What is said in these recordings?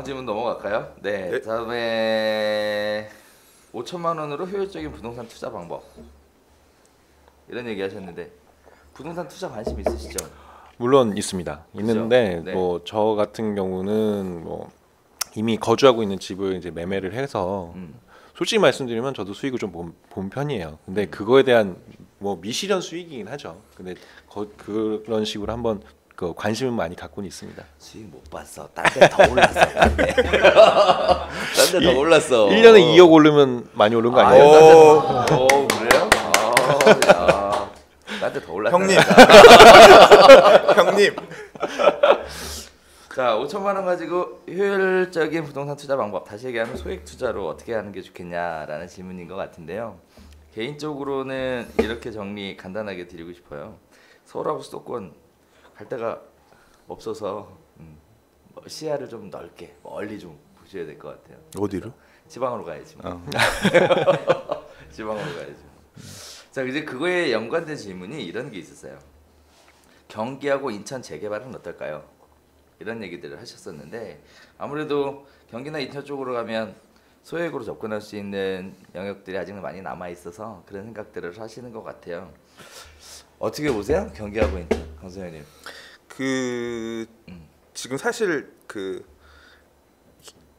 다음 질문 넘어갈까요? 네, 네. 다음에 5천만 원으로 효율적인 부동산 투자 방법 이런 얘기 하셨는데 부동산 투자 관심 있으시죠? 물론 있습니다. 있는데 네. 뭐 저 같은 경우는 뭐 이미 거주하고 있는 집을 이제 매매를 해서 솔직히 말씀드리면 저도 수익을 좀 본 편이에요. 근데 그거에 대한 뭐 미실현 수익이긴 하죠. 근데 그런 식으로 한번 그 관심을 많이 갖고는 있습니다. 수익 못 봤어. 딴 데 더 올랐어. 딴 데. 딴 데 더 올랐어. 1년에 2억 오르면 많이 오른 거 아니에요? 오, 그래요? 야. 딴 데 더 올랐다. 형님. 형님. 자, 5천만 원 가지고 효율적인 부동산 투자 방법, 다시 얘기하면 소액 투자로 어떻게 하는 게 좋겠냐라는 질문인 것 같은데요. 개인적으로는 이렇게 정리 간단하게 드리고 싶어요. 서울하고 수도권 갈 데가 없어서 시야를 좀 넓게 멀리 좀 보셔야 될 것 같아요. 어디로? 지방으로 가야지. 지방으로 가야지. 자, 이제 그거에 연관된 질문이 이런 게 있었어요. 경기하고 인천 재개발은 어떨까요? 이런 얘기들을 하셨었는데 아무래도 경기나 인천 쪽으로 가면 소액으로 접근할 수 있는 영역들이 아직 많이 남아 있어서 그런 생각들을 하시는 것 같아요. 어떻게 보세요? 경기하고 인천, 강소연님. 지금 사실 그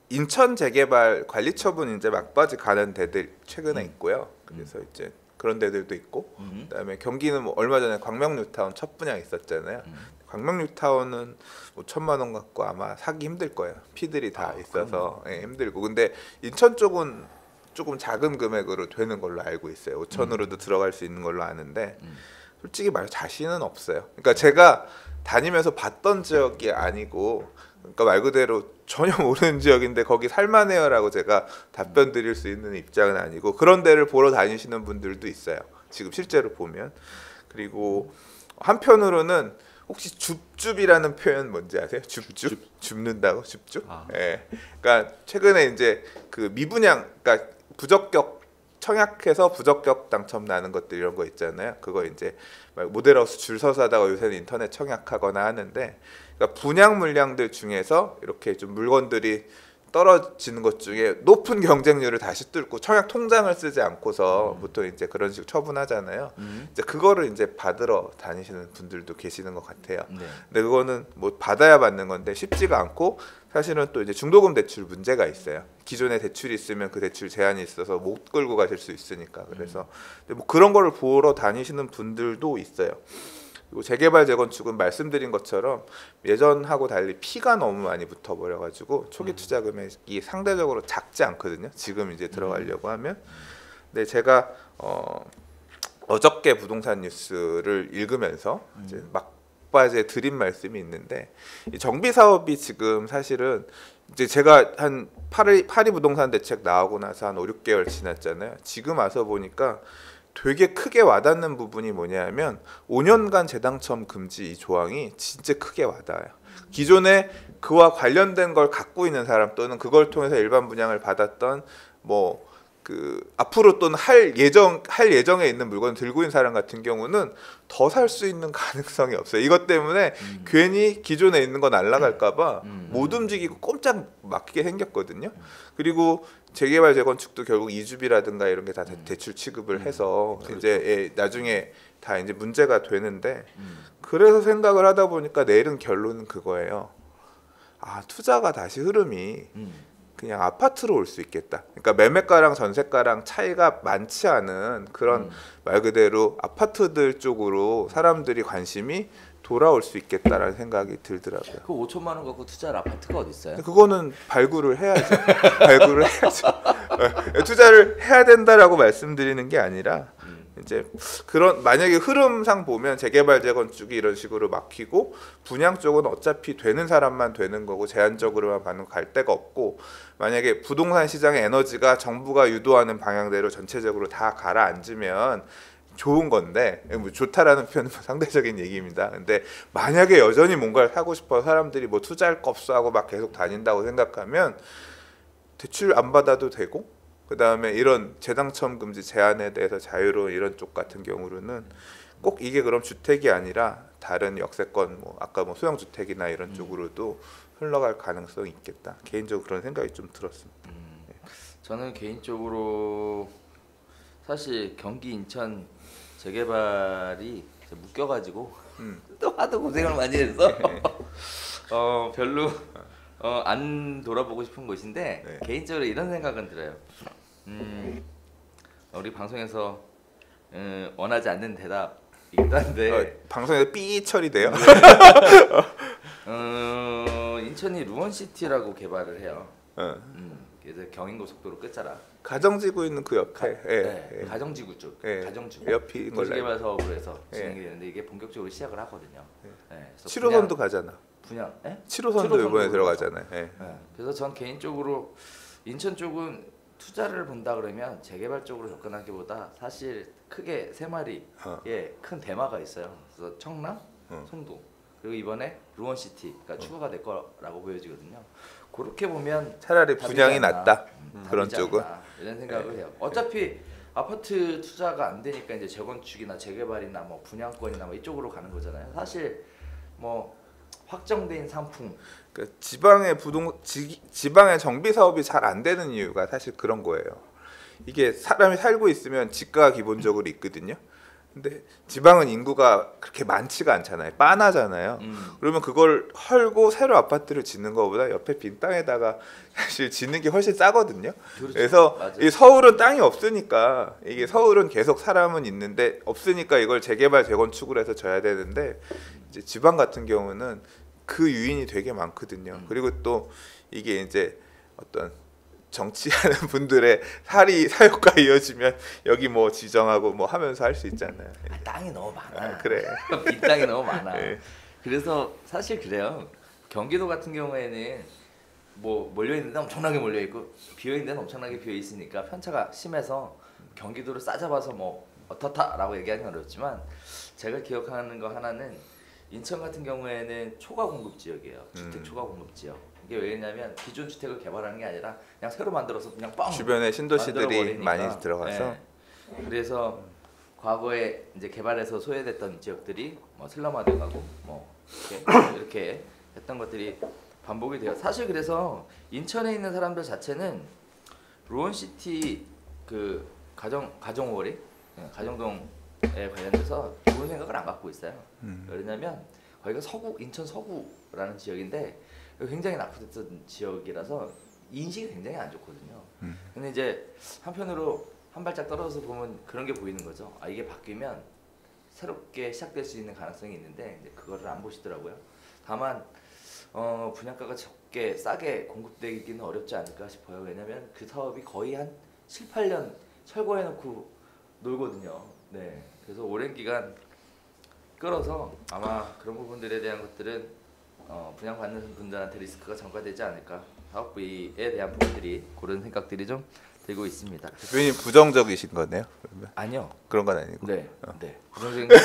인천 재개발 관리 처분 이제 막바지 가는 데들 최근에 있고요. 그래서 이제 그런 데들도 있고, 그다음에 경기는 뭐 얼마 전에 광명뉴타운 첫 분양 있었잖아요. 광명뉴타운은 5천만 원 갖고 아마 사기 힘들 거예요. 피들이 다 있어서 힘들고. 근데 인천 쪽은 조금 작은 금액으로 되는 걸로 알고 있어요. 5천으로도 들어갈 수 있는 걸로 아는데 솔직히 말 자신은 없어요. 그러니까 제가 다니면서 봤던 지역이 아니고, 그러니까 말 그대로 전혀 모르는 지역인데 거기 살만해요라고 제가 답변 드릴 수 있는 입장은 아니고, 그런 데를 보러 다니시는 분들도 있어요. 지금 실제로 보면. 그리고 한편으로는 혹시 줍줍이라는 표현 뭔지 아세요? 줍줍? 줍는다고? 줍줍? 예. 그러니까 최근에 이제 그 미분양, 그러니까 부적격 청약해서 부적격 당첨 나는 것들 이런 거 있잖아요. 그거 이제 모델하우스 줄 서서 하다가 요새는 인터넷 청약하거나 하는데, 그러니까 분양 물량들 중에서 이렇게 좀 물건들이 떨어지는 것 중에 높은 경쟁률을 다시 뚫고 청약 통장을 쓰지 않고서 보통 이제 그런 식으로 처분하잖아요. 이제 그거를 이제 받으러 다니시는 분들도 계시는 것 같아요. 네. 근데 그거는 뭐 받아야 받는 건데 쉽지가 않고, 사실은 또 이제 중도금 대출 문제가 있어요. 기존에 대출이 있으면 그 대출 제한이 있어서 못 끌고 가실 수 있으니까. 그래서 뭐 그런 거를 보러 다니시는 분들도 있어요. 그리고 재개발 재건축은 말씀드린 것처럼 예전하고 달리 피가 너무 많이 붙어버려가지고 초기 투자 금액이 상대적으로 작지 않거든요. 지금 이제 들어가려고 하면. 근데 제가 어저께 부동산 뉴스를 읽으면서 이제 막바지에 드린 말씀이 있는데, 이 정비 사업이 지금 사실은 이제 제가 한 파리 부동산 대책 나오고 나서 한 5, 6개월 지났잖아요. 지금 와서 보니까 되게 크게 와닿는 부분이 뭐냐면 5년간 재당첨 금지 이 조항이 진짜 크게 와닿아요. 기존에 그와 관련된 걸 갖고 있는 사람 또는 그걸 통해서 일반 분양을 받았던 뭐 그 앞으로 또는 할 예정에 있는 물건 들고 있는 사람 같은 경우는 더 살 수 있는 가능성이 없어요. 이것 때문에 괜히 기존에 있는 거 날아갈까봐 못 움직이고 꼼짝 막히게 생겼거든요. 그리고 재개발 재건축도 결국 이주비라든가 이런 게 다 대출 취급을 해서 이제 나중에 다 이제 문제가 되는데, 그래서 생각을 하다 보니까 내린 결론은 그거예요. 아, 투자가 다시 흐름이 그냥 아파트로 올 수 있겠다. 그러니까 매매가랑 전세가랑 차이가 많지 않은 그런 말 그대로 아파트들 쪽으로 사람들이 관심이 돌아올 수 있겠다라는 생각이 들더라고요. 그 5천만 원 갖고 투자할 아파트가 어디 있어요? 그거는 발굴을 해야죠. 발굴을 해야죠. 투자를 해야 된다라고 말씀드리는 게 아니라 이제 그런 만약에 흐름상 보면 재개발 재건축이 이런 식으로 막히고 분양 쪽은 어차피 되는 사람만 되는 거고 제한적으로만 받는 갈 데가 없고, 만약에 부동산 시장의 에너지가 정부가 유도하는 방향대로 전체적으로 다 가라앉으면 좋은 건데, 뭐 좋다라는 표현은 상대적인 얘기입니다. 근데 만약에 여전히 뭔가를 하고 싶어 사람들이 뭐 투자할 거 없어 하고 막 계속 다닌다고 생각하면 대출 안 받아도 되고, 그 다음에 이런 재당첨 금지 제한에 대해서 자유로운 이런 쪽 같은 경우로는 꼭 이게 그럼 주택이 아니라 다른 역세권, 뭐 아까 뭐 소형 주택이나 이런 쪽으로도 흘러갈 가능성이 있겠다. 개인적으로 그런 생각이 좀 들었습니다. 저는 개인적으로 사실 경기 인천 재개발이 묶여가지고 또 하도 고생을 많이 해서 별로 안 돌아보고 싶은 곳인데 네. 개인적으로 이런 생각은 들어요. 우리 방송에서 원하지 않는 대답이기도 한데 방송에서 삐 처리돼요? 인천이 루원시티라고 개발을 해요. 어. 그래서 경인고속도로 끝자락 가정지구 있는 그 옆에 예. 가정지구 쪽, 예. 가정지구 옆인 걸로 도시개발 사업으로 해서 예. 진행이 되는데 이게 본격적으로 시작을 하거든요. 그래서 7호선도 가잖아. 분양, 7호선도 이번에 들어가잖아요. 예. 그래서 전 개인적으로 인천 쪽은 투자를 본다 그러면 재개발 쪽으로 접근하기보다 사실 크게 세 마리의 큰 대마가 있어요. 그래서 청라, 송도 그리고 이번에 루원시티가 추가가 될 거라고 보여지거든요. 그렇게 보면 차라리 답이지 분양이 않나. 낫다. 그런 답이지 쪽은. 않나 이런 생각을 해요. 어차피 아파트 투자가 안 되니까 이제 재건축이나 재개발이나 뭐 분양권이나 뭐 이쪽으로 가는 거잖아요. 사실 뭐 확정된 상품 그러니까 지방의 정비 사업이 잘 안 되는 이유가 사실 그런 거예요. 이게 사람이 살고 있으면 집가가 기본적으로 있거든요. 근데 지방은 인구가 그렇게 많지가 않잖아요. 빤하잖아요. 그러면 그걸 헐고 새로 아파트를 짓는 것보다 옆에 빈 땅에다가 사실 짓는 게 훨씬 싸거든요. 그렇죠. 그래서 맞아요. 이 서울은 땅이 없으니까 이게 서울은 계속 사람은 있는데 없으니까 이걸 재개발 재건축을 해서 져야 되는데 이제 지방 같은 경우는 그 유인이 되게 많거든요. 그리고 또 이게 이제 어떤 정치하는 분들의 사유가 이어지면 여기 뭐 지정하고 뭐 하면서 할 수 있잖아요. 땅이 너무 많아. 그래. 빈 땅이 너무 많아. 네. 그래서 사실 그래요. 경기도 같은 경우에는 뭐 몰려 있는 데 엄청나게 몰려 있고 비어 있는 데는 엄청나게 비어 있으니까 편차가 심해서 경기도를 싸잡아서 뭐 어떻다라고 얘기하기는 어렵지만 제가 기억하는 거 하나는 인천 같은 경우에는 초과 공급 지역이에요. 주택 초과 공급 지역. 이게 왜냐면 기존 주택을 개발하는 게 아니라 그냥 새로 만들어서 그냥 뻥 주변에 신도시들이 만들어버리니까. 많이 들어가서 네. 그래서 과거에 이제 개발해서 소외됐던 지역들이 뭐 슬럼화돼가고 뭐 이렇게 했던 것들이 반복이 돼요. 사실 그래서 인천에 있는 사람들 자체는 루원시티 그 가정오거리 가정동에 관련돼서 좋은 생각을 안 갖고 있어요. 왜냐면 거기가 인천 서구라는 지역인데 굉장히 낙후됐던 지역이라서 인식이 굉장히 안 좋거든요. 근데 이제 한편으로 한 발짝 떨어져서 보면 그런 게 보이는 거죠. 아 이게 바뀌면 새롭게 시작될 수 있는 가능성이 있는데 그거를 안 보시더라고요. 다만 분양가가 적게 싸게 공급되기는 어렵지 않을까 싶어요. 왜냐면 그 사업이 거의 한 7, 8년 철거해놓고 놀거든요. 네, 그래서 오랜 기간 끌어서 아마 그런 부분들에 대한 것들은 분양받는 분들한테 리스크가 전가되지 않을까. 사업비에 대한 부분들이 그런 생각들이 좀 들고 있습니다. 대표님 부정적이신 거네요. 그러면? 아니요. 그런 건 아니고. 네. 그런 생각.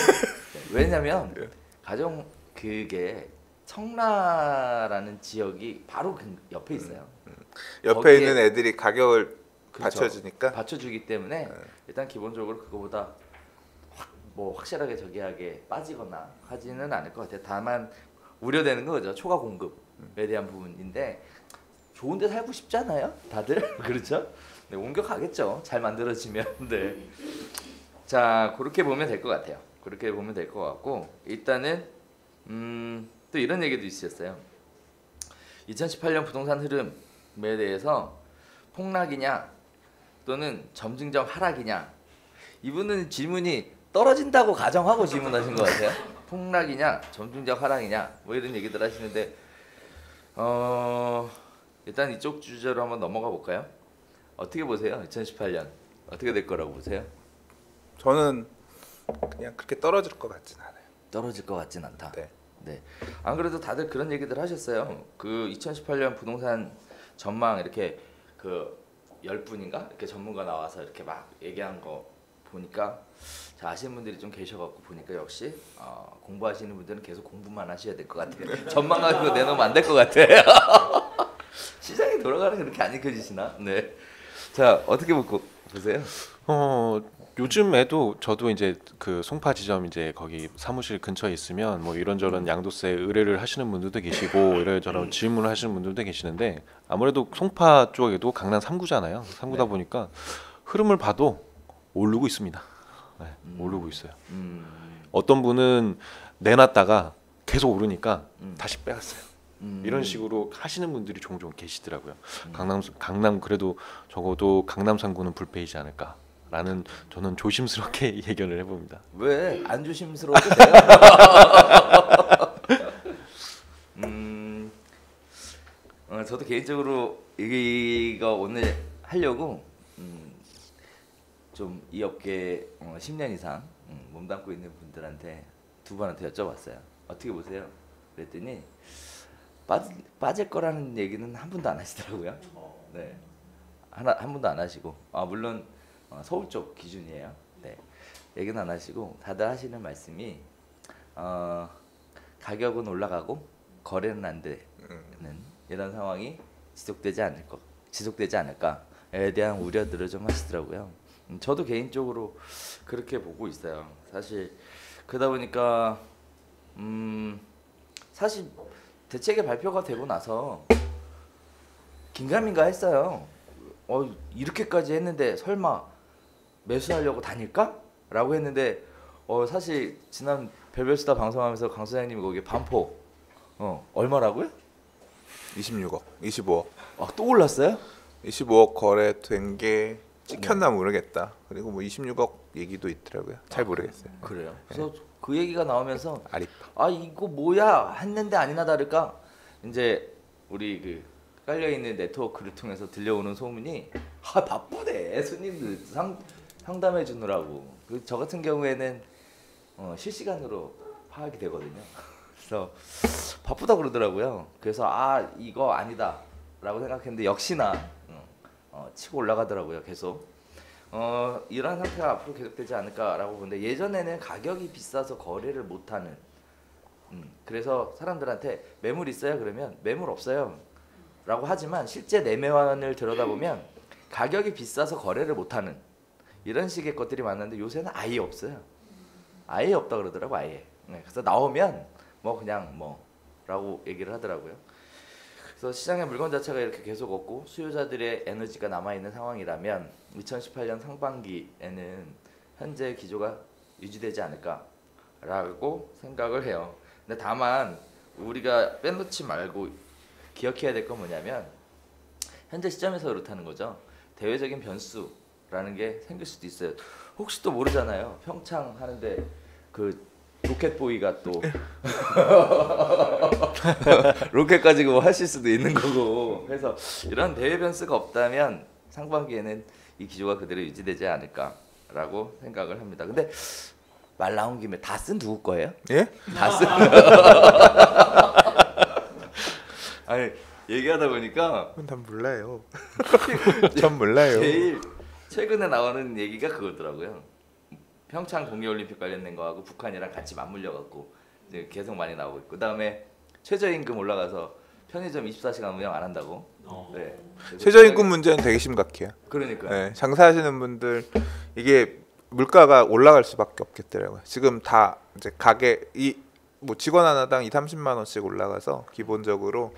왜냐면 가정 그게 청라라는 지역이 바로 그 옆에 있어요. 옆에 거기에- 있는 애들이 가격을 그렇죠. 받쳐주니까. 받쳐주기 때문에 일단 기본적으로 그거보다 확실하게 저기하게 빠지거나 하지는 않을 것 같아요. 다만 우려되는 거죠. 초과 공급에 대한 부분인데 좋은 데 살고 싶잖아요. 다들 그렇죠? 네, 옮겨 가겠죠. 잘 만들어지면. 네. 자, 그렇게 보면 될 것 같아요. 그렇게 보면 될 것 같고 일단은 또 이런 얘기도 있었어요. 2018년 부동산 흐름에 대해서 폭락이냐 또는 점증적 하락이냐. 이분은 질문이 떨어진다고 가정하고 질문하신 것 같아요. 폭락이냐 점증적 하락이냐 뭐 이런 얘기들 하시는데 일단 이쪽 주제로 한번 넘어가 볼까요? 어떻게 보세요? 2018년 어떻게 될 거라고 보세요? 저는 그냥 그렇게 떨어질 것 같진 않아요. 떨어질 것 같진 않다. 네. 네. 안 그래도 다들 그런 얘기들 하셨어요. 그 2018년 부동산 전망 이렇게 그 10분인가 이렇게 전문가 나와서 이렇게 막 얘기한 거 보니까 자, 아시는 분들이 좀 계셔갖고 보니까 역시 공부하시는 분들은 계속 공부만 하셔야 될 것 같아요. 전망 가지고 내놓으면 안 될 것 같아요. 시장이 돌아가는 게 그렇게 안 익혀지시나? 네. 자, 어떻게 보세요? 요즘에도 저도 이제 그 송파 지점 이제 거기 사무실 근처에 있으면 뭐 이런저런 양도세 의뢰를 하시는 분들도 계시고 이런저런 질문을 하시는 분들도 계시는데 아무래도 송파 쪽에도 강남 3구잖아요. 3구다 네. 보니까 흐름을 봐도 오르고 있습니다. 네, 오르고 있어요. 어떤 분은 내놨다가 계속 오르니까 다시 빼갔어요. 이런 식으로 하시는 분들이 종종 계시더라고요. 강남 그래도 적어도 강남 3구는 불패이지 않을까라는 저는 조심스럽게 예견을 해봅니다. 왜 안 조심스러워도 돼요? 저도 개인적으로 이거 오늘 하려고 좀 이 업계에 10년 이상 몸담고 있는 분들한테 두 분한테 여쭤봤어요. 어떻게 보세요? 그랬더니 빠질 거라는 얘기는 한 분도 안 하시더라고요. 네, 한 분도 안 하시고, 물론 서울 쪽 기준이에요. 네, 얘기는 안 하시고 다들 하시는 말씀이 가격은 올라가고 거래는 안 되는 이런 상황이 지속되지 않을까에 대한 우려들을 좀 하시더라고요. 저도 개인적으로 그렇게 보고 있어요. 사실 그러다 보니까 사실 대책의 발표가 되고 나서 긴가민가 했어요. 이렇게까지 했는데 설마 매수하려고 다닐까? 라고 했는데 사실 지난 별별수다 방송하면서 강 소장님이 거기 반포 얼마라고요? 26억, 25억. 또 올랐어요? 25억 거래된 게 찍혔나 모르겠다. 그리고 뭐 26억 얘기도 있더라고요. 잘 모르겠어요. 그래요. 그래서 그 얘기가 나오면서 아리파. 이거 뭐야 했는데 아니나 다를까 이제 우리 그 깔려 있는 네트워크를 통해서 들려오는 소문이 바쁘대 손님들 상담해 주느라고. 저 같은 경우에는 실시간으로 파악이 되거든요. 그래서 바쁘다 그러더라고요. 그래서 이거 아니다라고 생각했는데 역시나 치고 올라가더라고요. 계속 이런 상태가 앞으로 계속되지 않을까라고 보는데 예전에는 가격이 비싸서 거래를 못하는 그래서 사람들한테 매물 있어요? 그러면 매물 없어요 라고 하지만 실제 내면을 들여다보면 가격이 비싸서 거래를 못하는 이런 식의 것들이 많았는데 요새는 아예 없어요. 아예 없다 그러더라고. 아예. 그래서 나오면 그냥 라고 얘기를 하더라고요. 그래서 시장의 물건 자체가 이렇게 계속 없고 수요자들의 에너지가 남아있는 상황이라면 2018년 상반기에는 현재 기조가 유지되지 않을까라고 생각을 해요. 근데 다만 우리가 빼놓지 말고 기억해야 될 건 뭐냐면 현재 시점에서 그렇다는 거죠. 대외적인 변수라는 게 생길 수도 있어요. 혹시 또 모르잖아요. 평창 하는데 그 로켓보이가 또 로켓 가지고 하실 수도 있는 거고. 그래서 이런 대외 변수가 없다면 상반기에는 이 기조가 그대로 유지되지 않을까라고 생각을 합니다. 근데 말 나온 김에 닷은 누구 거예요? 예? 닷은 아니 얘기하다 보니까 난 몰라요. 전 몰라요. 제일 최근에 나오는 얘기가 그거더라고요. 평창 동계올림픽 관련된 거하고 북한이랑 같이 맞물려 갖고 이제 계속 많이 나오고 있고, 그다음에 최저임금 올라가서 편의점 24시간 운영 안 한다고. 네. 최저임금 문제는 되게 심각해요. 그러니까. 네, 장사하시는 분들 이게 물가가 올라갈 수밖에 없겠더라고요. 지금 다 이제 가게 뭐 직원 하나당 30만 원씩 올라가서 기본적으로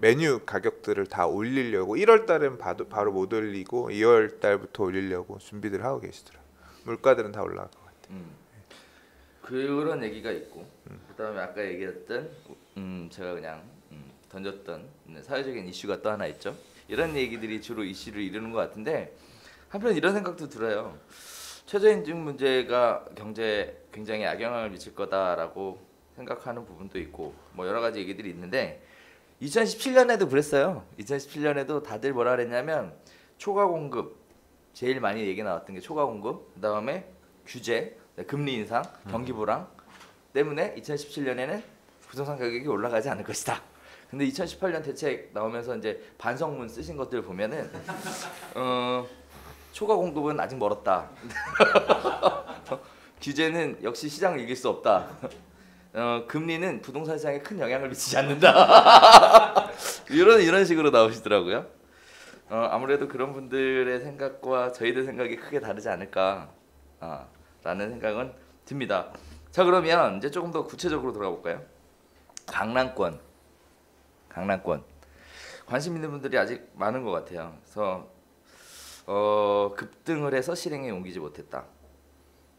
메뉴 가격들을 다 올리려고 1월 달엔 바로 못 올리고 2월 달부터 올리려고 준비들 하고 계시더라고요. 물가들은 다 올라갈 것 같아요. 그런 얘기가 있고, 그다음에 아까 얘기했던 제가 그냥 던졌던 사회적인 이슈가 또 하나 있죠. 이런 얘기들이 주로 이슈를 이루는 것 같은데 한편 이런 생각도 들어요. 최저임금 문제가 경제에 굉장히 악영향을 미칠 거다라고 생각하는 부분도 있고 뭐 여러 가지 얘기들이 있는데 2017년에도 그랬어요. 2017년에도 다들 뭐라 그랬냐면 초과 공급 제일 많이 얘기 나왔던 게 초과 공급, 그다음에 규제, 금리 인상, 경기 불황 때문에 2017년에는 부동산 가격이 올라가지 않을 것이다. 근데 2018년 대책 나오면서 이제 반성문 쓰신 것들 보면은 초과 공급은 아직 멀었다. 규제는 역시 시장을 이길 수 없다. 금리는 부동산 시장에 큰 영향을 미치지 않는다. 이런 식으로 나오시더라고요. 아무래도 그런 분들의 생각과 저희들 생각이 크게 다르지 않을까 라는 생각은 듭니다. 자, 그러면 이제 조금 더 구체적으로 들어가 볼까요? 강남권 관심 있는 분들이 아직 많은 것 같아요. 그래서 급등을 해서 실행에 옮기지 못했다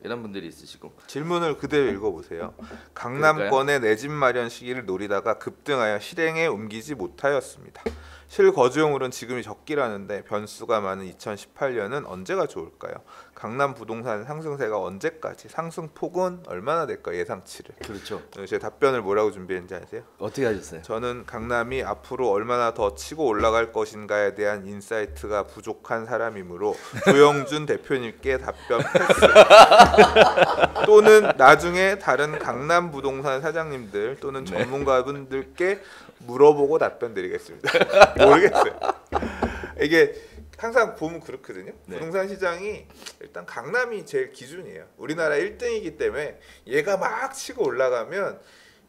이런 분들이 있으시고, 질문을 그대로 읽어보세요. 강남권의 내 집 마련 시기를 노리다가 급등하여 실행에 옮기지 못하였습니다. 실거주용으로는 지금이 적기라는데 변수가 많은 2018년은 언제가 좋을까요? 강남 부동산 상승세가 언제까지, 상승폭은 얼마나 될까요? 예상치를. 그렇죠. 제 답변을 뭐라고 준비했는지 아세요? 어떻게 하셨어요? 저는 강남이 앞으로 얼마나 더 치고 올라갈 것인가에 대한 인사이트가 부족한 사람이므로 조영준 대표님께 답변 패스. 또는 나중에 다른 강남 부동산 사장님들 또는 전문가분들께 물어보고 답변드리겠습니다. 모르겠어요. 이게 항상 보면 그렇거든요. 네. 부동산 시장이 일단 강남이 제일 기준이에요. 우리나라 1등이기 때문에 얘가 막 치고 올라가면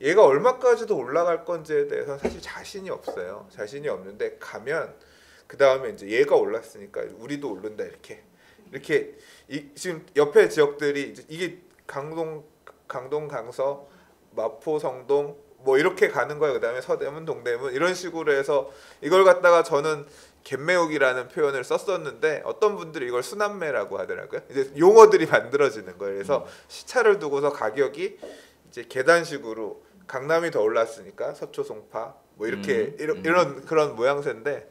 얘가 얼마까지도 올라갈 건지에 대해서 사실 자신이 없어요. 자신이 없는데 가면 그 다음에 이제 얘가 올랐으니까 우리도 오른다 이렇게 지금 옆에 지역들이 이게 강동, 강서, 마포, 성동 뭐 이렇게 가는 거예요. 그다음에 서대문, 동대문 이런 식으로 해서 이걸 갖다가 저는 갯매우기라는 표현을 썼었는데 어떤 분들이 이걸 순환매라고 하더라고요. 이제 용어들이 만들어지는 거예요. 그래서 시차를 두고서 가격이 이제 계단식으로 강남이 더 올랐으니까 서초, 송파 뭐 이렇게 이런 그런 모양새인데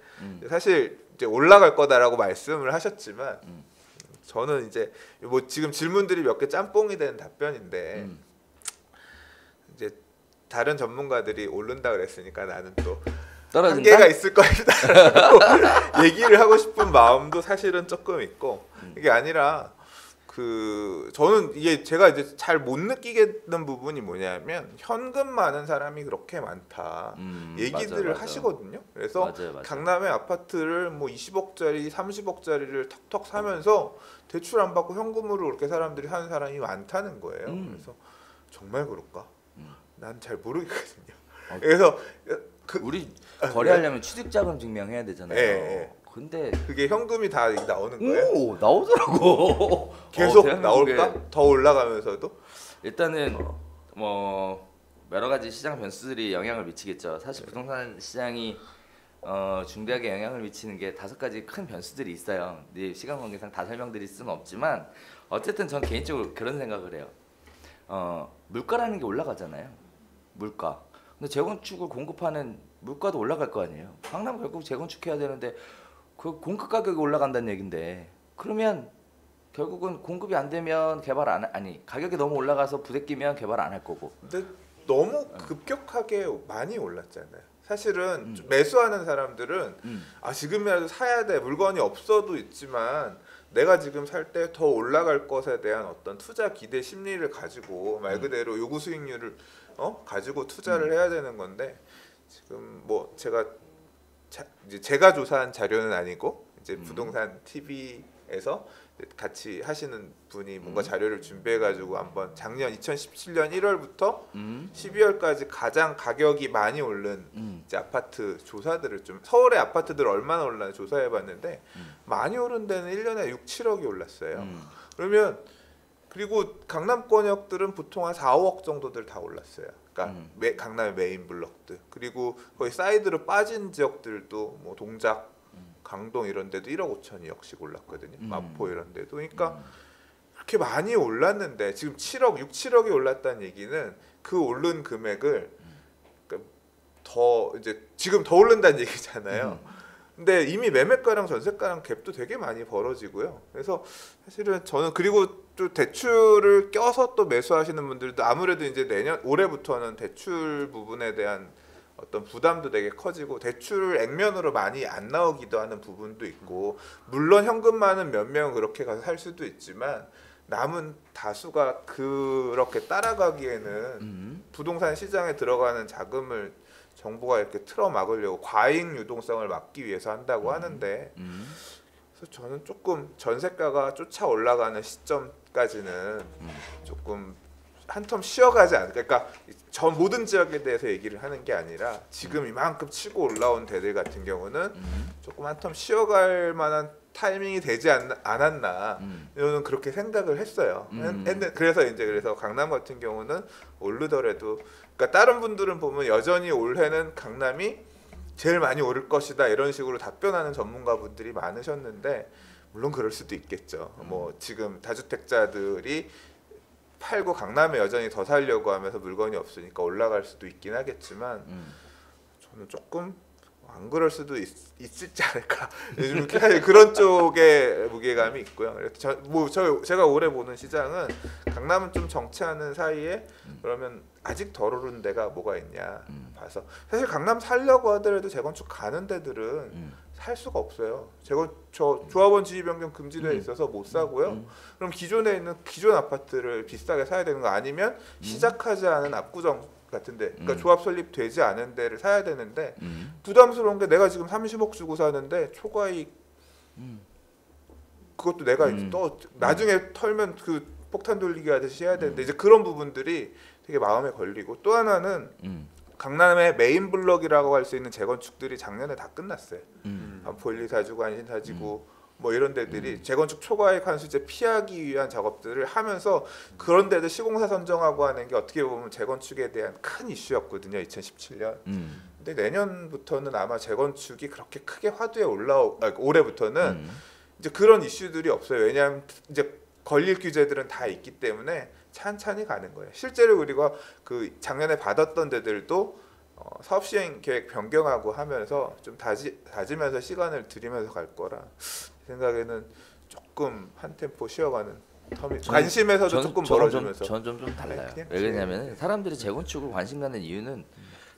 사실 이제 올라갈 거다라고 말씀을 하셨지만 저는 이제 뭐 지금 질문들이 몇 개 짬뽕이 된 답변인데 이제 다른 전문가들이 오른다 그랬으니까 나는 또 떨어진다? 한계가 있을 거라고 얘기를 하고 싶은 마음도 사실은 조금 있고 이게 아니라 저는 이게 제가 이제 잘 못 느끼겠는 부분이 뭐냐면 현금 많은 사람이 그렇게 많다 얘기들을 맞아. 하시거든요. 그래서 맞아요. 강남의 아파트를 뭐 20억짜리, 30억짜리를 턱턱 사면서 대출 안 받고 현금으로 그렇게 사람들이 사는 사람이 많다는 거예요. 그래서 정말 그럴까? 난 잘 모르겠거든요. 그래서 우리 거래하려면 취득자금 증명해야 되잖아요. 예. 근데 그게 현금이 다 나오는 거예요? 오, 나오더라고. 계속 대한민국에 나올까? 더 올라가면서도? 일단은 뭐 여러 가지 시장 변수들이 영향을 미치겠죠. 사실 부동산 시장이 중대하게 영향을 미치는 게 5가지 큰 변수들이 있어요. 네, 시간 관계상 다 설명드릴 수는 없지만 어쨌든 전 개인적으로 그런 생각을 해요. 물가라는 게 올라가잖아요. 물가. 근데 재건축을 공급하는 물가도 올라갈 거 아니에요. 강남 결국 재건축해야 되는데 그 공급 가격이 올라간다는 얘긴데 그러면 결국은 공급이 안 되면 가격이 너무 올라가서 부대끼면 개발 안 할 거고. 근데 너무 급격하게 많이 올랐잖아요. 사실은 매수하는 사람들은 지금이라도 사야 돼. 물건이 없어도 있지만 내가 지금 살 때 더 올라갈 것에 대한 어떤 투자 기대 심리를 가지고 말 그대로 요구 수익률을 가지고 투자를 해야 되는 건데 지금 뭐 제가 조사한 자료는 아니고 이제 부동산 TV에서 같이 하시는 분이 뭔가 자료를 준비해 가지고 한번 작년 2017년 1월부터 12월까지 가장 가격이 많이 오른 이제 아파트 조사들을 좀 서울의 아파트들 얼마나 올랐나 조사해 봤는데 많이 오른 데는 1년에 6, 7억이 올랐어요. 그러면 그리고 강남권역들은 보통 한 4, 5억 정도들 다 올랐어요. 그러니까 강남의 메인 블럭들 그리고 거의 사이드로 빠진 지역들도 뭐 동작, 강동 이런 데도 1억 5천, 2억씩 올랐거든요. 마포 이런 데도. 그러니까 그렇게 많이 올랐는데 지금 7억, 6, 7억이 올랐다는 얘기는 그 오른 금액을 그러니까 지금 더 오른다는 얘기잖아요. 근데 이미 매매가랑 전세가랑 갭도 되게 많이 벌어지고요. 그래서 사실은 저는 그리고 또 대출을 껴서 또 매수하시는 분들도 아무래도 이제 올해부터는 대출 부분에 대한 어떤 부담도 되게 커지고 대출을 액면으로 많이 안 나오기도 하는 부분도 있고 물론 현금 많은 몇 명은 그렇게 가서 살 수도 있지만 남은 다수가 그렇게 따라가기에는 부동산 시장에 들어가는 자금을 정부가 이렇게 틀어 막으려고 과잉 유동성을 막기 위해서 한다고 하는데 그래서 저는 조금 전세가가 쫓아 올라가는 시점까지는 조금 한텀 쉬어가지 않을까. 그러니까 전 모든 지역에 대해서 얘기를 하는 게 아니라 지금 이만큼 치고 올라온 대들 같은 경우는 조금 한텀 쉬어갈 만한 타이밍이 되지 않았나 저는 그렇게 생각을 했어요. 그래서 강남 같은 경우는 오르더라도 그러니까 다른 분들은 보면 여전히 올해는 강남이 제일 많이 오를 것이다 이런 식으로 답변하는 전문가분들이 많으셨는데 물론 그럴 수도 있겠죠. 뭐 지금 다주택자들이 팔고 강남에 여전히 더 살려고 하면서 물건이 없으니까 올라갈 수도 있긴 하겠지만 저는 조금 안 그럴 수도 있을지 않을까 요즘 그런 쪽에 무게감이 있고요. 그래서 제가 올해 보는 시장은 강남은 좀 정체하는 사이에 그러면 아직 덜 오른 데가 뭐가 있냐 봐서 사실 강남 살려고 하더라도 재건축 가는 데들은 살 수가 없어요. 조합원 지위 변경 금지되어 있어서 못 사고요. 그럼 기존에 있는 기존 아파트를 비싸게 사야 되는 거 아니면 시작하지 않은 압구정 같은데, 그러니까 조합 설립되지 않은 데를 사야 되는데 부담스러운 게 내가 지금 30억 주고 사는데 초과이익 그것도 내가 이제 또 나중에 털면 그 폭탄 돌리기 하듯이 해야 되는데 이제 그런 부분들이 되게 마음에 걸리고 또 하나는 강남의 메인 블럭이라고 할 수 있는 재건축들이 작년에 다 끝났어요. 볼리 사주고 안신 사지고 뭐 이런 데들이 재건축 초과이익 환수제 피하기 위한 작업들을 하면서 그런 데들 시공사 선정하고 하는 게 어떻게 보면 재건축에 대한 큰 이슈였거든요. 2017년. 근데 내년부터는 아마 재건축이 그렇게 크게 화두에 올해부터는 이제 그런 이슈들이 없어요. 왜냐하면 이제 건립 규제들은 다 있기 때문에 찬찬히 가는 거예요. 실제로 우리가 그 작년에 받았던 데들도 사업 시행 계획 변경하고 하면서 좀 다지면서 시간을 들이면서 갈 거라 생각에는 조금 한 템포 쉬어가는 텀이 관심에서도 조금 멀어지면서 저는 좀 달라요. 왜 그러냐면 사람들이 재건축을 관심 갖는 이유는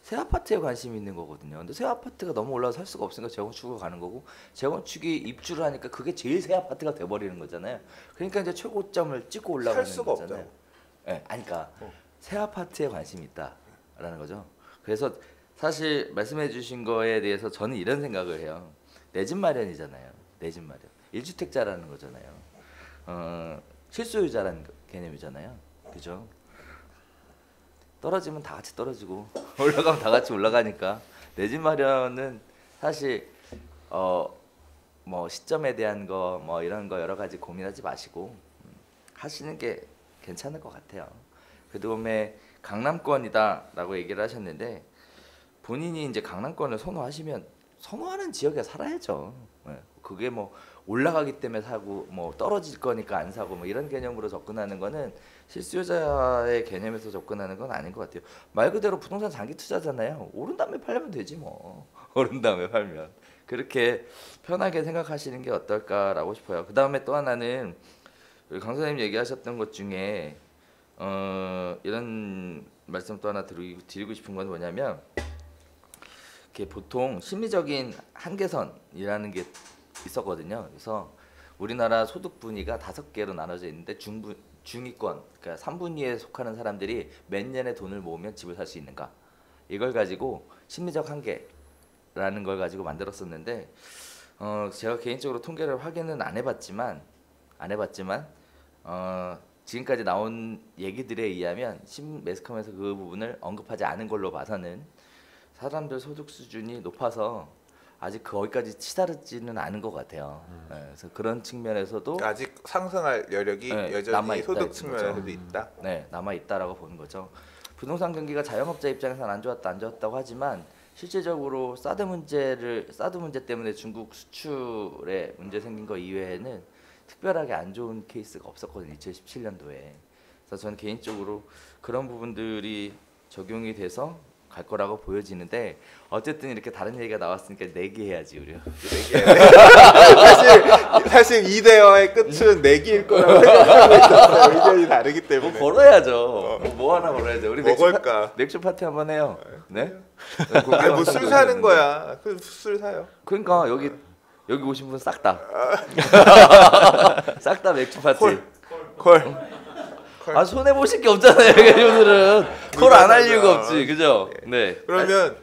새 아파트에 관심이 있는 거거든요. 근데 새 아파트가 너무 올라서 살 수가 없으니까 재건축으로 가는 거고 재건축이 입주를 하니까 그게 제일 새 아파트가 돼버리는 거잖아요. 그러니까 이제 최고점을 찍고 올라가는 살 수가 거잖아요. 없다고. 네, 그러니까 새 아파트에 관심이 있다라는 거죠. 그래서 사실 말씀해주신 거에 대해서 저는 이런 생각을 해요. 내 집 마련이잖아요. 내 집 마련. 1주택자라는 거잖아요. 실소유자라는 개념이잖아요. 그죠? 떨어지면 다 같이 떨어지고 올라가면 다 같이 올라가니까 내 집 마련은 사실 뭐 시점에 대한 거 뭐 이런 거 여러 가지 고민하지 마시고 하시는 게 괜찮을 것 같아요. 그다음에 강남권이다라고 얘기를 하셨는데 본인이 이제 강남권을 선호하시면 선호하는 지역에 살아야죠. 그게 뭐 올라가기 때문에 사고 뭐 떨어질 거니까 안 사고 뭐 이런 개념으로 접근하는 거는 실수요자의 개념에서 접근하는 건 아닌 것 같아요. 말 그대로 부동산 장기 투자잖아요. 오른 다음에 팔면 되지 뭐. 오른 다음에 팔면 그렇게 편하게 생각하시는 게 어떨까라고 싶어요. 그 다음에 또 하나는 강 선생님 얘기하셨던 것 중에 이런 말씀 또 하나 드리고 싶은 건 뭐냐면 이렇게 보통 심리적인 한계선이라는 게 있었거든요. 그래서 우리나라 소득 분위가 5개로 나눠져 있는데 중위권, 그러니까 3분위에 속하는 사람들이 몇 년에 돈을 모으면 집을 살 수 있는가 이걸 가지고 심리적 한계라는 걸 가지고 만들었었는데 제가 개인적으로 통계를 확인은 안 해봤지만 지금까지 나온 얘기들에 의하면 매스컴에서 그 부분을 언급하지 않은 걸로 봐서는 사람들 소득 수준이 높아서 아직 거기까지 치다르지는 않은 것 같아요. 그래서 그런 측면에서도 아직 상승할 여력이 여전히 소득 측면에서도 있다. 네, 남아 있다라고 보는 거죠. 부동산 경기가 자영업자 입장에서는 안 좋았다고 하지만 실제적으로 사드 문제 때문에 중국 수출에 문제 생긴 거 이외에는 특별하게 안 좋은 케이스가 없었거든요. 2017년도에. 그래서 저는 개인적으로 그런 부분들이 적용이 돼서 갈 거라고 보여지는데 어쨌든 이렇게 다른 얘기가 나왔으니까 내기해야지 우리. 사실 이 대화의 끝은 내기일 거라고 생각하고 있었어요. 의견이 다르기 때문에. 뭐 걸어야죠. 뭐 하나 걸어야죠. 우리 먹을까? 맥주 파티 한번 해요. 네? 아니 뭐 술 사는 거야. 그 술 사요. 그러니까 여기 오신 분 싹 다. 싹 다 맥주 파티. 콜. 아 손해 보실 게 없잖아요. 오늘은 콜 안 할 이유가 없지, 그죠? 네. 그러면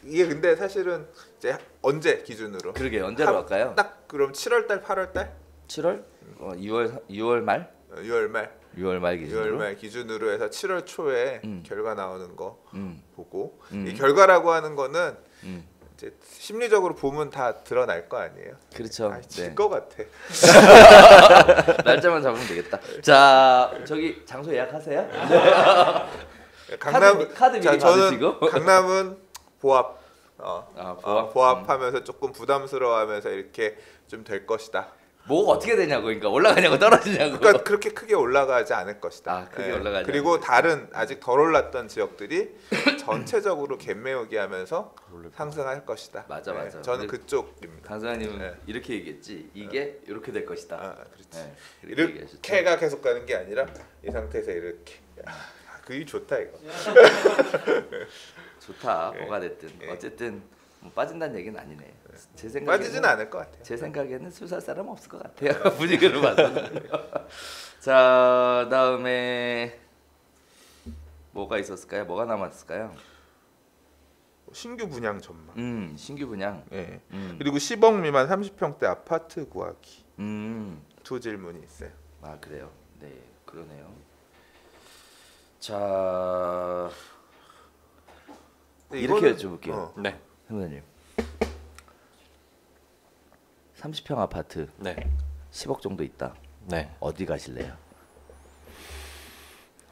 이게 근데 사실은 이제 언제 기준으로? 그러게 언제로 할까요? 딱 그럼 7월 달, 8월 달? 7월? 6월 말? 6월 말. 6월 말 기준으로. 6월 말 기준으로 해서 7월 초에 음. 결과 나오는 거 음. 보고 음. 이 결과라고 하는 거는 음. 이제 심리적으로 보면 다 드러날 거 아니에요. 그렇죠. 아, 네. 질것 같아. 날짜만 잡으면 되겠다. 자, 저기 장소 예약하세요. 카드 미리 받으시고. 강남은 보합. 보합? 보합하면서 조금 부담스러워하면서 이렇게 좀 될 것이다. 뭐가 어떻게 되냐고, 그러니까 올라가냐고 떨어지냐고. 그러니까 그렇게 크게 올라가지 않을 것이다. 아, 크게 올라가지 그리고 않을 다른 아직 덜 올랐던 지역들이 전체적으로 갭매우기 하면서 상승할 것이다. 맞아. 저는 근데 그쪽입니다. 강사님은 네. 이렇게 얘기했지. 이게 이렇게 될 것이다. 그렇지. 네, 이렇게 얘기하셨죠. 이렇게가 계속 가는 게 아니라 이 상태에서 이렇게. 그게 좋다 이거. 좋다. 예. 뭐가 됐든 예. 어쨌든 뭐 빠진다는 얘기는 아니네. 제 생각에는 빠지지는 않을 것 같아요. 제 생각에는 술 살 사람 없을 것 같아요. 분위기를 봐서는. 자, 다음에 뭐가 있었을까요? 뭐가 남았을까요? 신규 분양 전망. 신규 분양. 예. 음. 그리고 10억 미만 30평대 아파트 구하기. 두 질문이 있어요. 아, 그래요. 네, 그러네요. 자, 이렇게 여쭤볼게요. 네. 선생님. 30평 아파트 네. 10억 정도 있다. 네. 어디 가실래요?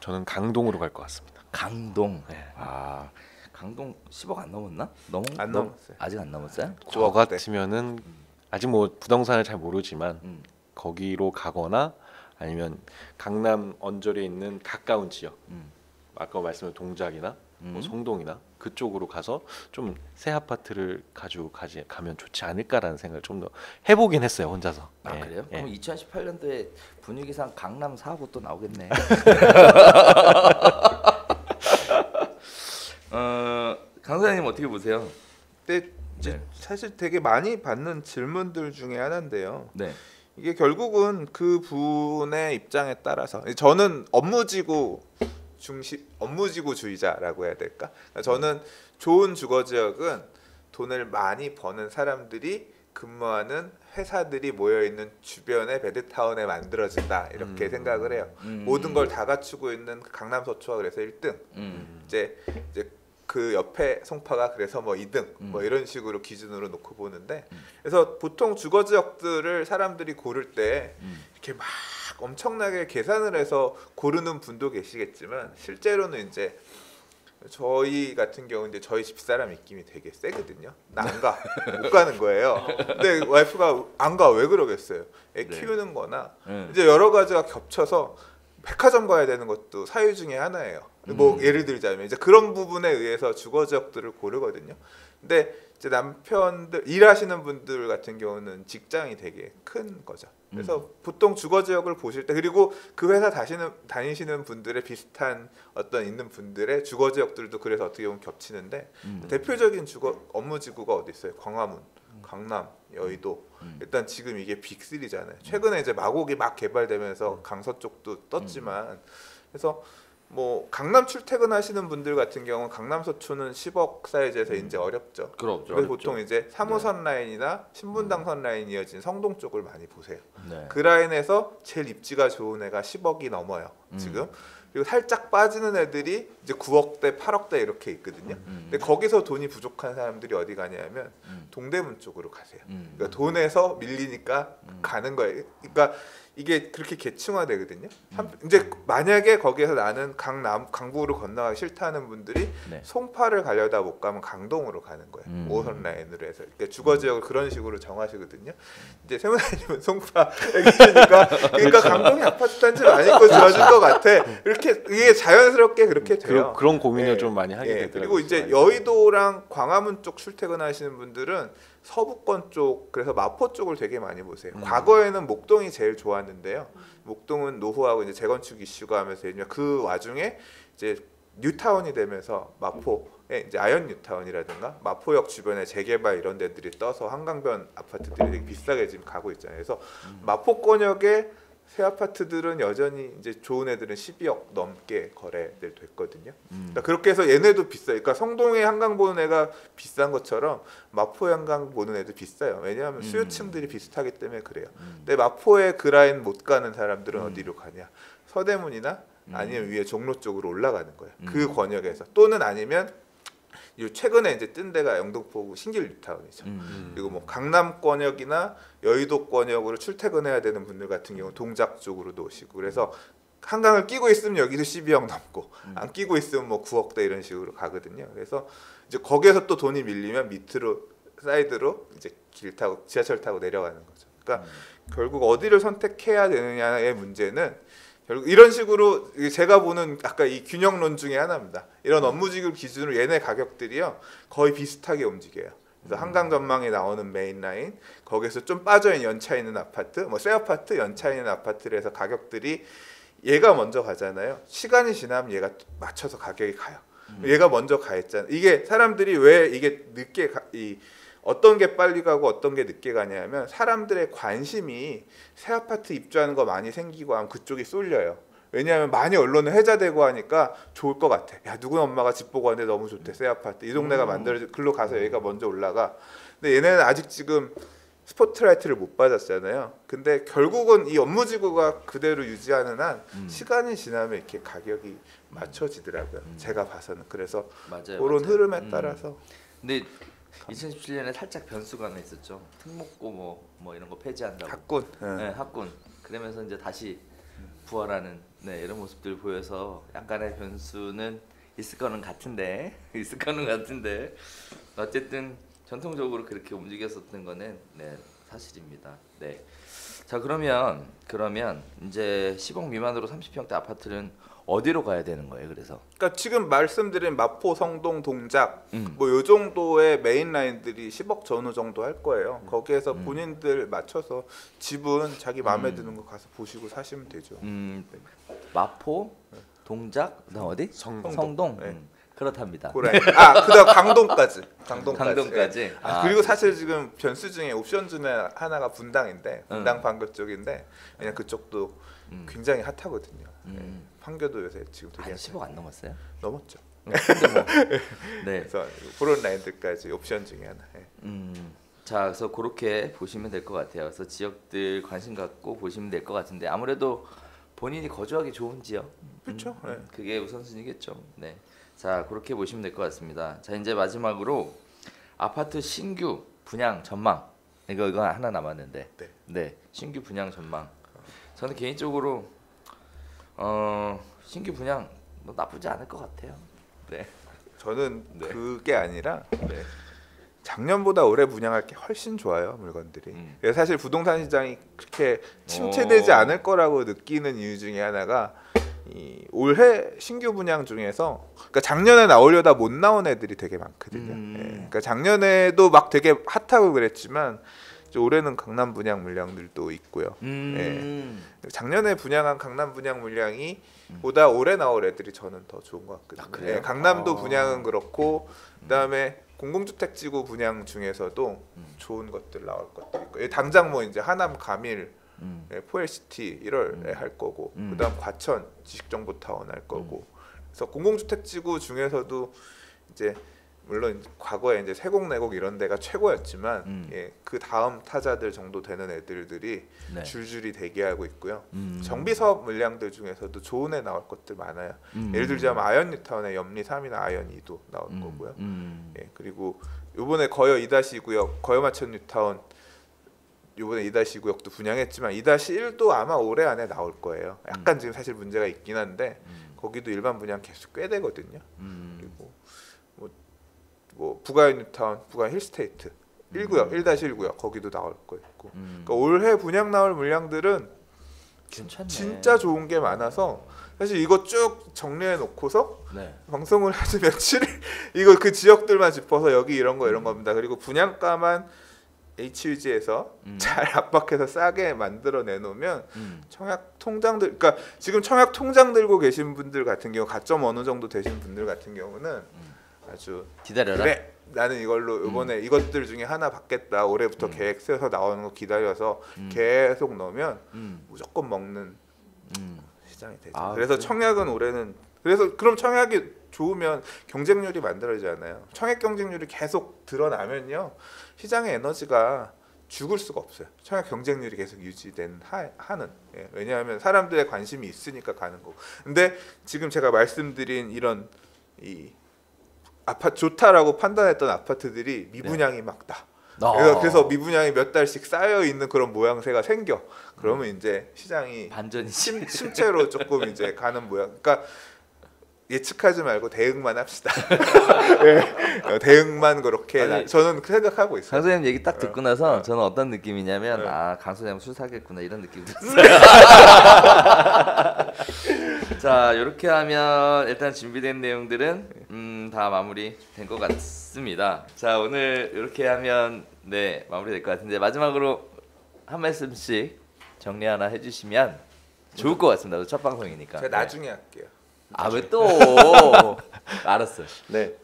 저는 강동으로 갈 것 같습니다. 강동. 네. 아, 강동 10억 안 넘었나? 안 넘었어요. 아직 안 넘었어요? 저 9억 대. 같으면은 아직 뭐 부동산을 잘 모르지만 음. 거기로 가거나 아니면 강남 언저리에 있는 가까운 지역, 음. 아까 말씀드린 동작이나 뭐 음. 성동이나 그쪽으로 가서 좀 새 아파트를 가면 좋지 않을까라는 생각을 좀 더 해보긴 했어요 혼자서. 아, 예, 그래요? 예. 그럼 2018년도에 분위기상 강남 4구 또 나오겠네. 강사님 어떻게 보세요? 근데 이제 네. 사실 되게 많이 받는 질문들 중에 하나인데요. 네. 이게 결국은 그 분의 입장에 따라서 저는 업무지구주의자라고 해야 될까? 그러니까 저는 좋은 주거 지역은 돈을 많이 버는 사람들이 근무하는 회사들이 모여 있는 주변의 베드타운에 만들어진다 이렇게 생각을 해요. 모든 걸 다 갖추고 있는 강남 서초가 그래서 1등. 이제 그 옆에 송파가 그래서 뭐 2등 뭐 이런 식으로 기준으로 놓고 보는데 그래서 보통 주거 지역들을 사람들이 고를 때 이렇게 막 엄청나게 계산을 해서 고르는 분도 계시겠지만 실제로는 이제 저희 같은 경우 이제 저희 집사람 입김이 되게 세거든요. 나 안 가, 못 가는 거예요. 근데 와이프가 안 가, 왜 그러겠어요? 애 네. 키우는 거나 이제 여러 가지가 겹쳐서 백화점 가야 되는 것도 사유 중에 하나예요. 뭐 예를 들자면 이제 그런 부분에 의해서 주거 지역들을 고르거든요. 근데 이제 남편들 일하시는 분들 같은 경우는 직장이 되게 큰 거죠. 그래서 보통 주거 지역을 보실 때 그리고 그 회사 다니시는 분들의 비슷한 어떤 있는 분들의 주거 지역들도 그래서 어떻게 보면 겹치는데 대표적인 업무지구가 어디 있어요? 광화문, 강남, 여의도. 일단 지금 이게 빅3잖아요. 최근에 이제 마곡이 막 개발되면서 강서 쪽도 떴지만 그래서 뭐 강남 출퇴근하시는 분들 같은 경우는 강남 서초는 10억 사이즈에서 이제 어렵죠. 그렇죠. 그래서 보통 이제 3호선 라인이나 신분당선 라인 이어진 성동 쪽을 많이 보세요. 네. 그 라인에서 제일 입지가 좋은 애가 10억이 넘어요. 지금. 그리고 살짝 빠지는 애들이 이제 9억대, 8억대 이렇게 있거든요. 근데 거기서 돈이 부족한 사람들이 어디 가냐면 동대문 쪽으로 가세요. 그러니까 돈에서 밀리니까 가는 거예요. 그러니까 이게 그렇게 계층화되거든요. 이제 만약에 거기에서 나는 강북으로 건너가기 싫다는 분들이 네. 송파를 가려다 못 가면 강동으로 가는 거예요. 5호선 라인으로 해서. 그러니까 주거 지역을 그런 식으로 정하시거든요. 이제 세무사님은 송파 얘기니까 그러니까 강동에 아파트 단지 많이 있고 지어줄 것 같아. 이렇게 이게 자연스럽게 그렇게 돼요. 그런 고민을 예. 좀 많이 하게 되더라고요. 그리고 이제 여의도랑 광화문 쪽 출퇴근하시는 분들은 서부권 쪽 그래서 마포 쪽을 되게 많이 보세요. 과거에는 목동이 제일 좋았는데요. 목동은 노후하고 이제 재건축 이슈가 하면서 그 와중에 이제 뉴타운이 되면서 마포에 이제 아현 뉴타운이라든가 마포역 주변에 재개발 이런 데들이 떠서 한강변 아파트들이 되게 비싸게 지금 가고 있잖아요. 그래서 마포권역에 새 아파트들은 여전히 이제 좋은 애들은 12억 넘게 거래들 됐거든요. 그러니까 그렇게 해서 얘네도 비싸요. 그러니까 성동에 한강 보는 애가 비싼 것처럼 마포에 한강 보는 애도 비싸요. 왜냐하면 수요층들이 비슷하기 때문에 그래요. 근데 마포에 그 라인 못 가는 사람들은 어디로 가냐? 서대문이나 아니면 위에 종로 쪽으로 올라가는 거예요. 그 권역에서 또는 아니면 요 최근에 이제 뜬 데가 영등포구 신길 뉴타운이죠. 그리고 뭐 강남 권역이나 여의도 권역으로 출퇴근해야 되는 분들 같은 경우 동작 쪽으로도 오시고 그래서 한강을 끼고 있으면 여기도 12억 넘고 안 끼고 있으면 뭐 9억대 이런 식으로 가거든요. 그래서 이제 거기에서 또 돈이 밀리면 밑으로 사이드로 이제 길 타고 지하철 타고 내려가는 거죠. 그러니까 결국 어디를 선택해야 되느냐의 문제는 결국 이런 식으로 제가 보는 아까 이 균형론 중에 하나입니다. 이런 업무지급 기준으로 얘네 가격들이요 거의 비슷하게 움직여요. 그래서 한강 전망에 나오는 메인 라인 거기서 좀 빠져 있는 연차 있는 아파트, 뭐 새 아파트, 연차 있는 아파트를 해서 가격들이 얘가 먼저 가잖아요. 시간이 지나면 얘가 맞춰서 가격이 가요. 얘가 먼저 가 있잖아요. 이게 사람들이 왜 이게 어떤 게 빨리 가고 어떤 게 늦게 가냐면 사람들의 관심이 새 아파트 입주하는 거 많이 생기고 하면 그쪽이 쏠려요. 왜냐하면 많이 언론에 회자되고 하니까 좋을 것 같아. 야 누구는 엄마가 집 보고 왔는데 너무 좋대 새 아파트. 이 동네가 만들어져 글로 가서 얘가 먼저 올라가. 근데 얘네는 아직 지금 스포트라이트를 못 받았잖아요. 근데 결국은 이 업무지구가 그대로 유지하는 한 시간이 지나면 이렇게 가격이 맞춰지더라고요. 제가 봐서는. 그래서 맞아요, 그런 맞아요. 흐름에 따라서. 근데 2017년에 살짝 변수가 하나 있었죠. 특목고 뭐 이런 거 폐지한다고. 학군. 네, 학군. 그러면서 이제 다시 부활하는 이런 모습들 보여서 약간의 변수는 있을 거는 같은데 어쨌든 전통적으로 그렇게 움직였었던 거는 사실입니다. 네. 자 그러면 이제 10억 미만으로 30평대 아파트는 어디로 가야 되는 거예요? 그래서 그러니까 지금 말씀드린 마포, 성동, 동작 뭐 요 정도의 메인 라인들이 10억 전후 정도 할 거예요. 거기에서 본인들 맞춰서 집은 자기 마음에 드는 거 가서 보시고 사시면 되죠. 마포, 동작, 그다음 어디? 성동. 네. 그렇답니다. 그다음 강동까지. 강동까지. 예. 그리고 사실 지금 변수 중에 옵션 중에 하나가 분당인데 분당 판교 쪽인데 그냥 그쪽도 굉장히 핫하거든요. 예. 판교도 요새 지금 되게 10억 안 넘었어요? 넘었죠. 근데 뭐, 네. 그래서 그런 라인들까지 옵션 중에 하나. 예. 자, 그래서 그렇게 보시면 될 것 같아요. 그래서 지역들 관심 갖고 보시면 될 것 같은데 아무래도 본인이 거주하기 좋은 지역, 그렇죠. 네. 그게 우선순위겠죠. 네. 자, 그렇게 보시면 될 것 같습니다. 자, 이제 마지막으로 아파트 신규 분양 전망. 이거 하나 남았는데. 네. 신규 분양 전망. 저는 개인적으로 신규 분양 뭐 나쁘지 않을 것 같아요. 네. 저는 그게 아니라 작년보다 올해 분양할 게 훨씬 좋아요 물건들이. 그래서 사실 부동산 시장이 그렇게 침체되지 않을 거라고 느끼는 이유 중에 하나가 이 올해 신규 분양 중에서 그러니까 작년에 나오려다 못 나온 애들이 되게 많거든요. 예. 그러니까 작년에도 막 되게 핫하고 그랬지만 이제 올해는 강남 분양 물량들도 있고요. 예. 작년에 분양한 강남 분양 물량이 보다 올해 나올 애들이 저는 더 좋은 것 같거든요. 예. 강남도 분양은 그렇고 그다음에 공공주택지구 분양 중에서도 좋은 것들 나올 것도 있고 당장 뭐 이제 하남 가밀 포엘시티 1월에 할 거고 그다음 과천 지식정보타운 할 거고 그래서 공공주택지구 중에서도 이제 물론 과거에 이제 세곡내곡 이런 데가 최고였지만 그 다음 타자들 정도 되는 애들들이 줄줄이 대기하고 있고요. 정비사업 물량들 중에서도 좋은 애 나올 것들 많아요. 예를 들자면 아현 뉴타운의 염리 3이나 아현 2도 나올 거고요. 예, 그리고 이번에 거여 2-2구역 거여마천 뉴타운 이번에 2-2구역도 분양했지만 2-1도 아마 올해 안에 나올 거예요. 약간 지금 사실 문제가 있긴 한데 거기도 일반 분양 개수 꽤 되거든요. 그리고 뭐 부가현 뉴타운, 부가현 힐스테이트 1구역, 1-1구역 거기도 나올 거 있고. 그러니까 올해 분양 나올 물량들은 괜찮네. 진짜 좋은 게 많아서 사실 이거 쭉 정리해 놓고서 방송을 해서 며칠 이거 그 지역들만 짚어서 여기 이런 겁니다. 그리고 분양가만 HUG에서 잘 압박해서 싸게 만들어 내놓으면 청약 통장들, 그러니까 지금 청약 통장 들고 계신 분들 같은 경우 가점 어느 정도 되신 분들 같은 경우는 아주 기다려라. 그래 나는 이걸로 이번에 이것들 중에 하나 받겠다 올해부터 계획 세워서 나오는 거 기다려서 계속 넣으면 무조건 먹는 시장이 되죠. 그래서 청약은 올해는 그럼 청약이 좋으면 경쟁률이 만들어지잖아요. 청약 경쟁률이 계속 드러나면요 시장의 에너지가 죽을 수가 없어요. 청약 경쟁률이 계속 유지된 하는. 예, 왜냐하면 사람들의 관심이 있으니까 가는 거고. 근데 지금 제가 말씀드린 이런 이 아파트 좋다라고 판단했던 아파트들이 미분양이 막 나. 그래서 미분양이 몇 달씩 쌓여 있는 그런 모양새가 생겨. 그러면 이제 시장이 반전이 침체로 조금 이제 가는 모양. 그러니까 예측하지 말고 대응만 합시다. 네, 대응만 그렇게 아니, 저는 그 생각하고 있어요. 강 소장님 얘기 딱 듣고 나서 저는 어떤 느낌이냐면 강 소장님 술 사겠구나 이런 느낌이 들었어요. 자, 이렇게 하면 일단 준비된 내용들은 다 마무리된 것 같습니다. 자, 오늘 이렇게 하면 네 마무리될 것 같은데 마지막으로 한 말씀씩 정리 하나 해주시면 좋을 것 같습니다. 첫 방송이니까. 제가 나중에 할게요. 아 왜 또? 알았어. 네.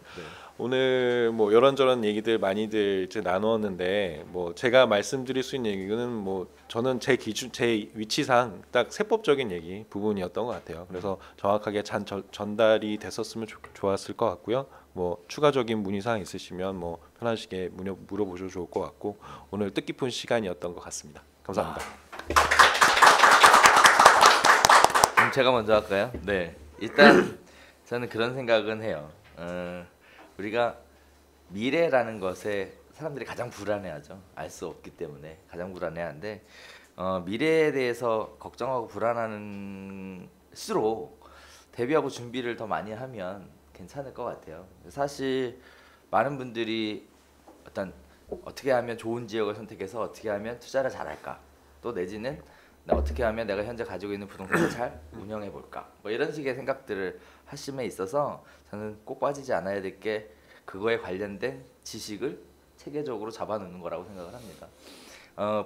오늘 뭐 이런저런 얘기들 많이들 이제 나누었는데 뭐 제가 말씀드릴 수 있는 얘기는 뭐 저는 제 기준 제 위치상 딱 세법적인 얘기 부분이었던 것 같아요. 그래서 정확하게 전달이 됐었으면 좋았을 것 같고요. 뭐 추가적인 문의사항 있으시면 뭐 편하시게 물어보셔도 좋을 것 같고 오늘 뜻깊은 시간이었던 것 같습니다. 감사합니다. 그럼 제가 먼저 할까요? 네. 일단 저는 그런 생각은 해요. 우리가 미래라는 것에 사람들이 가장 불안해하죠. 알 수 없기 때문에 가장 불안해하는데 미래에 대해서 걱정하고 불안하는수록 대비하고 준비를 더 많이 하면 괜찮을 것 같아요. 사실 많은 분들이 어떻게 하면 좋은 지역을 선택해서 어떻게 하면 투자를 잘할까, 또 내지는 어떻게 하면 내가 현재 가지고 있는 부동산을 잘 운영해 볼까, 뭐 이런 식의 생각들을 하심에 있어서 저는 꼭 빠지지 않아야 될 게 그거에 관련된 지식을 체계적으로 잡아놓는 거라고 생각을 합니다.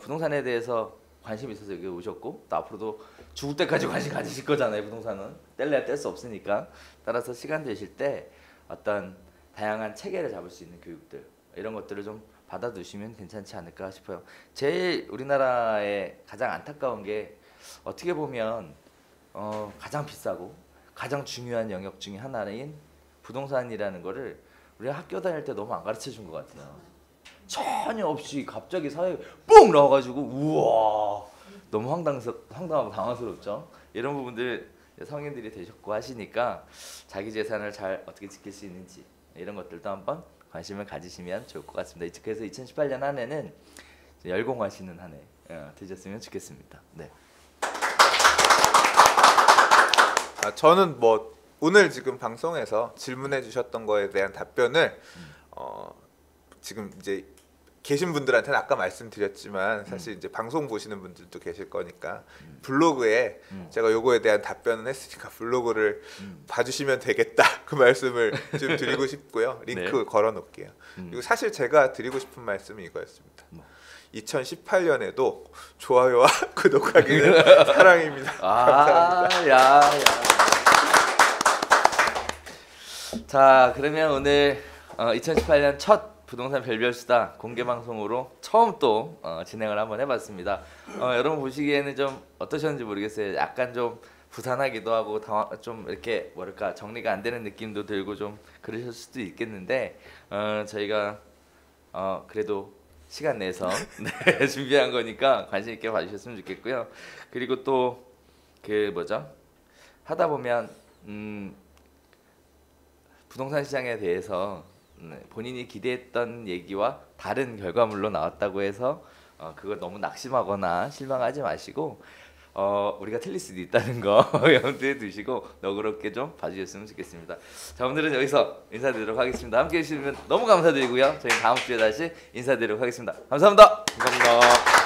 부동산에 대해서 관심이 있어서 여기 오셨고 또 앞으로도 죽을 때까지 관심 가지실 거잖아요. 부동산은 뗄래야 뗄 수 없으니까. 따라서 시간 되실 때 어떤 다양한 체계를 잡을 수 있는 교육들 이런 것들을 좀 받아두시면 괜찮지 않을까 싶어요. 제일 우리나라에 가장 안타까운 게 어떻게 보면 가장 비싸고 가장 중요한 영역 중에 하나인 부동산이라는 거를 우리가 학교 다닐 때 너무 안 가르쳐 준 것 같아요. 전혀 없이 갑자기 사회에 뽕 나와가지고 우와 너무 황당하고 당황스럽죠. 이런 부분들 성인들이 되셨고 하시니까 자기 재산을 잘 어떻게 지킬 수 있는지 이런 것들도 한번 관심을 가지시면 좋을 것 같습니다. 그래서 2018년 한 해는 열공하시는 한 해 되셨으면 좋겠습니다. 네. 저는 뭐 오늘 지금 방송에서 질문해 주셨던 거에 대한 답변을 지금 이제 계신 분들한테는 아까 말씀드렸지만 사실 이제 방송 보시는 분들도 계실 거니까 블로그에 제가 요거에 대한 답변은 했으니까 블로그를 봐주시면 되겠다 그 말씀을 좀 드리고 싶고요. 링크 네. 걸어 놓을게요. 그리고 사실 제가 드리고 싶은 말씀이 이거였습니다. 2018년에도 좋아요와 구독하기는 사랑입니다. 감사합니다. 야. 자, 그러면 오늘 2018년 첫 부동산 별별수다 공개 방송으로 처음 또 진행을 한번 해봤습니다. 여러분 보시기에는 좀 어떠셨는지 모르겠어요. 약간 좀 부산하기도 하고 좀 이렇게 뭐랄까 정리가 안 되는 느낌도 들고 좀 그러실 수도 있겠는데 저희가 그래도 시간 내서 네, 준비한 거니까 관심 있게 봐주셨으면 좋겠고요. 그리고 또 그 뭐죠? 하다 보면 부동산 시장에 대해서 본인이 기대했던 얘기와 다른 결과물로 나왔다고 해서 그걸 너무 낙심하거나 실망하지 마시고 우리가 틀릴 수도 있다는 거 염두에 두시고 너그럽게 좀 봐주셨으면 좋겠습니다. 자, 오늘은 여기서 인사드리도록 하겠습니다. 함께해 주시면 너무 감사드리고요. 저희는 다음 주에 다시 인사드리도록 하겠습니다. 감사합니다. 감사합니다.